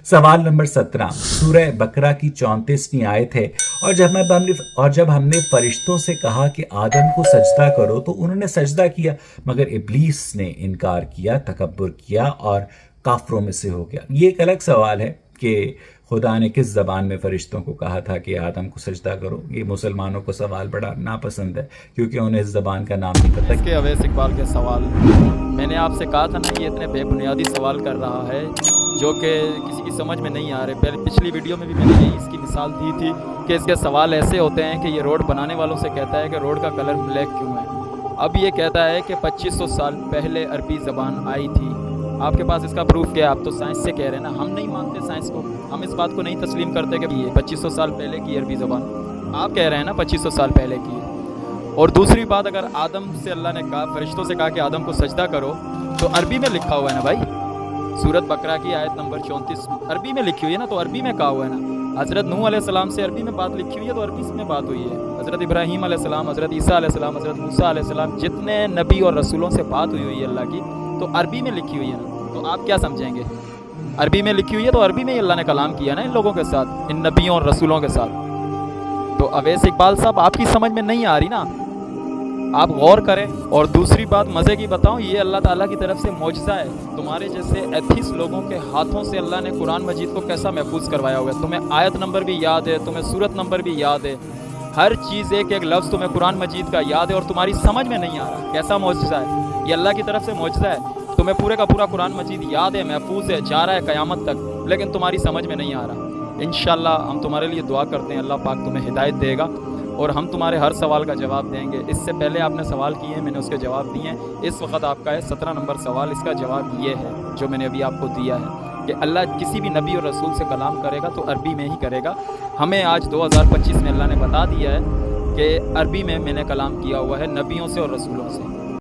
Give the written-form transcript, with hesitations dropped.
सवाल नंबर 17 सूरह बकरा की 34वीं आयत है। और जब हमने फरिश्तों से कहा कि आदम को सजदा करो तो उन्होंने सजदा किया, मगर इब्लीस ने इनकार किया, तकब्बुर किया और काफरों में से हो गया। ये एक अलग सवाल है कि खुदा ने किस ज़बान में फ़रिश्तों को कहा था कि आदम को सजदा करो। ये मुसलमानों को सवाल बड़ा नापसंद है क्योंकि उन्हें इस ज़बान का नाम नहीं पता। इसके अवैस इकबाल के सवाल, मैंने आपसे कहा था ना, ये इतने बेबुनियादी सवाल कर रहा है जो कि किसी की समझ में नहीं आ रहे। पहले पिछली वीडियो में भी मैंने यही इसकी मिसाल दी थी कि इसके सवाल ऐसे होते हैं कि ये रोड बनाने वालों से कहता है कि रोड का कलर ब्लैक क्यों है। अब ये कहता है कि 2500 साल पहले अरबी ज़बान आई थी। आपके पास इसका प्रूफ क्या है? आप तो साइंस से कह रहे हैं ना, हम नहीं मानते साइंस को, हम इस बात को नहीं तस्लीम करते कि ये 2500 साल पहले की अरबी ज़बान। आप कह रहे हैं ना 2500 साल पहले की है। और दूसरी बात, अगर आदम से अल्लाह ने कहा, फरिश्तों से कहा कि आदम को सजदा करो, तो अरबी में लिखा हुआ है ना भाई। सूरत बकरा की आयत नंबर 34 अरबी में लिखी हुई है ना, तो अरबी में कहा हुआ है ना। हज़रत नूह अलैहिस्सलाम से अरबी में बात लिखी हुई है तो अरबी में बात हुई है। हज़रत इब्राहीम अलैहिस्सलाम, हज़रत ईसा अलैहिस्सलाम, हज़रत मूसा अलैहिस्सलाम, जितने नबी और रसूलों से बात हुई है अल्लाह की, तो अरबी में लिखी हुई है ना। तो आप क्या समझेंगे? अरबी में लिखी हुई है तो अरबी में ही अल्लाह ने कलाम किया ना इन लोगों के साथ, इन नबियों और रसूलों के साथ। तो अवैस इकबाल साहब, आपकी समझ में नहीं आ रही ना, आप गौर करें। और दूसरी बात मज़े की बताऊं, ये अल्लाह ताला की तरफ से मौजज़ा है। तुम्हारे जैसे एथिस्ट लोगों के हाथों से अल्लाह ने कुरान मजीद को कैसा महफूज करवाया हुआ है। तुम्हें आयत नंबर भी याद है, तुम्हें सूरत नंबर भी याद है, हर चीज़ एक एक लफ्ज़ तुम्हें कुरान मजीद का याद है और तुम्हारी समझ में नहीं आ रहा। कैसा मौजज़ा है ये? अल्लाह की तरफ से मौजज़ा है। तुम्हें पूरे का पूरा कुरान मजीद याद है, महफूज है, जा रहा है क़यामत तक, लेकिन तुम्हारी समझ में नहीं आ रहा। इंशाअल्लाह हम तुम्हारे लिए दुआ करते हैं, अल्लाह पाक तुम्हें हिदायत देगा और हम तुम्हारे हर सवाल का जवाब देंगे। इससे पहले आपने सवाल किए हैं, मैंने उसके जवाब दिए हैं। इस वक्त आपका है 17 नंबर सवाल। इसका जवाब ये है जो मैंने अभी आपको दिया है कि अल्लाह किसी भी नबी और रसूल से कलाम करेगा तो अरबी में ही करेगा। हमें आज 2025 में अल्लाह ने बता दिया है कि अरबी में मैंने कलाम किया हुआ है नबियों से और रसूलों से।